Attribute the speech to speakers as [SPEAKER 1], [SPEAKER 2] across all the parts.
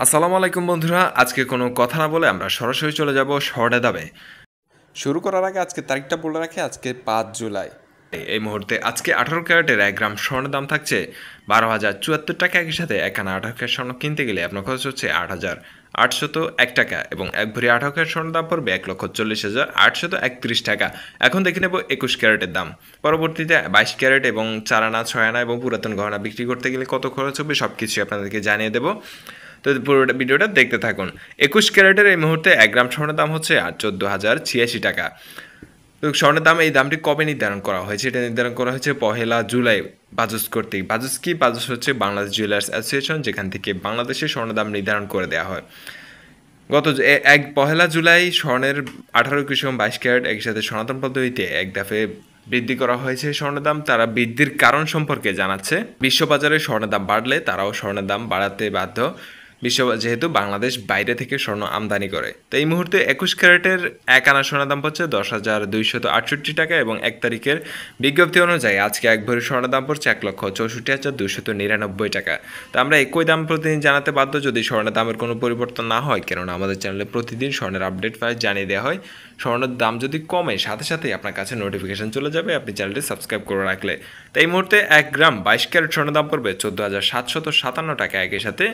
[SPEAKER 1] আসসালামু আলাইকুম বন্ধুরা, আজকে কোনো কথা না বলে আমরা সরাসরি চলে যাব শর্টে দামে। শুরু করার আগে আজকে তারিখটা বলে রাখি, আজকে 5 জুলাই। এই মুহূর্তে আজকে 18 ক্যারেটের 1 গ্রাম স্বর্ণের দাম থাকছে 12,074 টাকা। একই সাথে 1 আনা 18 ক্যারেট স্বর্ণ কিনতে গেলে আপনার খরচ হচ্ছে 8,801 টাকা এবং 1 ভরি 18 ক্যারেট স্বর্ণের দাম পড়বে 1,40,831 টাকা। এখন দেখে নেব 21 ক্যারেটের দাম। পরবর্তীতে 22 ক্যারেট এবং 4 আনা 6 আনা এবং পুরাতন গহনা বিক্রি করতে গেলে কত খরচ হবে সব কিছুই আপনাদেরকে জানিয়ে দেবো। তো পুরোটা ভিডিওটা দেখতে থাকুন। 21 ক্যারেটের এই মুহূর্তে 1 গ্রাম স্বর্ণের দাম হচ্ছে 14,086 টাকা। তো স্বর্ণের দাম, এই দামটি কবে নির্ধারণ করা হয়েছে? এটা নির্ধারণ করা হয়েছে 1 জুলাই বাজুস কর্তৃক। বাজুস কি? বাজুস হচ্ছে বাংলাদেশ জুয়েলার্স অ্যাসোসিয়েশন, যেখান থেকে বাংলাদেশে স্বর্ণের দাম নির্ধারণ করে দেওয়া হয়। গত 1 জুলাই স্বর্ণের 18, 21 এবং 22 ক্যারেট একসাথে সনাতন পদ্ধতিতে এক দফে বৃদ্ধি করা হয়েছে স্বর্ণের দাম। তারা বৃদ্ধির কারণ সম্পর্কে জানাচ্ছে। বিশ্ববাজারে স্বর্ণের দাম বাড়লে তারাও স্বর্ণের দাম বাড়াতে বাধ্য, যেহেতু বাংলাদেশ বাইরে থেকে স্বর্ণ আমদানি করে। তো এই মুহূর্তে 21 ক্যারেটের 1 আনা স্বর্ণের দাম পড়ছে 10,268 টাকা এবং 1 তারিখের বিজ্ঞপ্তি অনুযায়ী আজকে 1 ভরি স্বর্ণের দাম পড়ছে 1,64,299 টাকা। তো আমরা একই দাম প্রতিদিন জানাতে বাধ্য যদি স্বর্ণের দামের কোনো পরিবর্তন না হয়, কেননা আমাদের চ্যানেলে প্রতিদিন স্বর্ণের আপডেট প্রাইস জানিয়ে দেওয়া হয়। স্বর্ণের দাম যদি কমে সাথে সাথেই আপনার কাছে নোটিফিকেশন চলে যাবে আপনি চ্যানেলটি সাবস্ক্রাইব করে রাখলে। তো এই মুহূর্তে 1 গ্রাম 22 ক্যারেট স্বর্ণের দাম পড়বে 14,757 টাকা। একই সাথে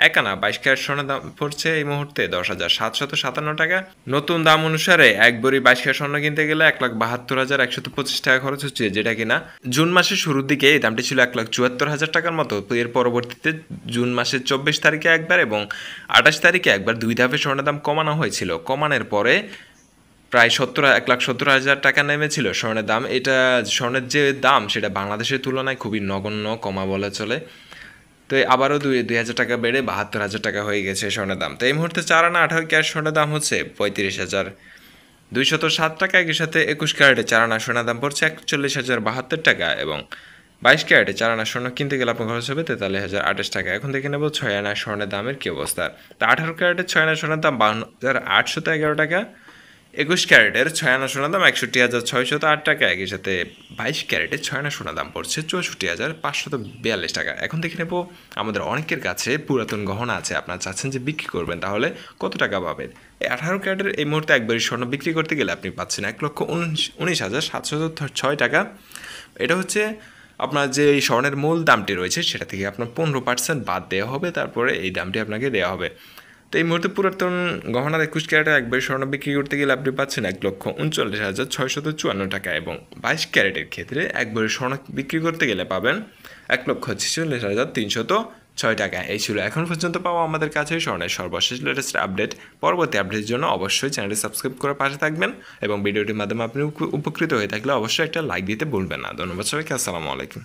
[SPEAKER 1] 1 আনা 22 ক্যারেট স্বর্ণের দাম পড়ছে এই মুহূর্তে 10,757 টাকা। নতুন দাম অনুসারে 1 ভরি 22 ক্যারেট স্বর্ণ কিনতে গেলে 1,72,125 টাকা খরচ হচ্ছে, যেটা কিনা জুন মাসের শুরুর দিকে এই দামটি ছিল 1,74,000 টাকার মতো। এর পরবর্তীতে জুন মাসের 24 তারিখে একবার এবং 28 তারিখে একবার 2 ধাপে স্বর্ণের দাম কমানো হয়েছিল। কমানোর পরে প্রায় 1,70,000 টাকা নেমেছিল স্বর্ণের দাম। এটা স্বর্ণের যে দাম সেটা বাংলাদেশের তুলনায় খুবই নগণ্য কমা বলা চলে। তো আবারও 2,000 টাকা বেড়ে 72,000 টাকা হয়ে গেছে স্বর্ণের দাম। তো এই মুহূর্তে 4 আনা 18 ক্যারেট স্বর্ণের দাম হচ্ছে 35,207 টাকা। একই সাথে 21 ক্যারেটে 4 আনা স্বর্ণের দাম পড়ছে 41,072 টাকা এবং 22 ক্যারেটে 4 আনা স্বর্ণ কিনতে গেলে আপনার খরচ হবে 43,028 টাকা। এখন দেখে নেব 6 আনা স্বর্ণের দামের কী অবস্থা। তো 18 ক্যারেটের 6 আনা স্বর্ণের দাম 52,811 টাকা। 21 ক্যারেটের 6 আনা সোনার দাম 61,608 টাকা। একই সাথে 22 ক্যারেটের 6 আনা সোনার দাম পড়ছে 64,542 টাকা। এখন দেখে নেব আমাদের অনেকের কাছে পুরাতন গহনা আছে, আপনারা চাচ্ছেন যে বিক্রি করবেন, তাহলে কত টাকা পাবেন? এই 18 ক্যারেটের এই মুহূর্তে একবারই স্বর্ণ বিক্রি করতে গেলে আপনি পাচ্ছেন 1,19,706 টাকা। এটা হচ্ছে আপনার যে এই স্বর্ণের মূল দামটি রয়েছে সেটা থেকে আপনার 15% বাদ দেওয়া হবে, তারপরে এই দামটি আপনাকে দেওয়া হবে। তো এই মুহূর্তে পুরাতন গহনার 21 ক্যারেটের একবার স্বর্ণ বিক্রি করতে গেলে আপনি পাচ্ছেন 1,39,654 টাকা এবং 22 ক্যারেটের ক্ষেত্রে একবার স্বর্ণ বিক্রি করতে গেলে পাবেন 1,46,306 টাকা। এই ছিল এখন পর্যন্ত পাওয়া আমাদের কাছে স্বর্ণের সর্বশেষ লেটেস্ট আপডেট। পরবর্তী আপডেটের জন্য অবশ্যই চ্যানেলটি সাবস্ক্রাইব করে পাশে থাকবেন এবং ভিডিওটির মাধ্যমে আপনি উপকৃত হয়ে থাকলে অবশ্যই একটা লাইক দিতে ভুলবেন না। ধন্যবাদ সবাইকে, আসসালামু আলাইকুম।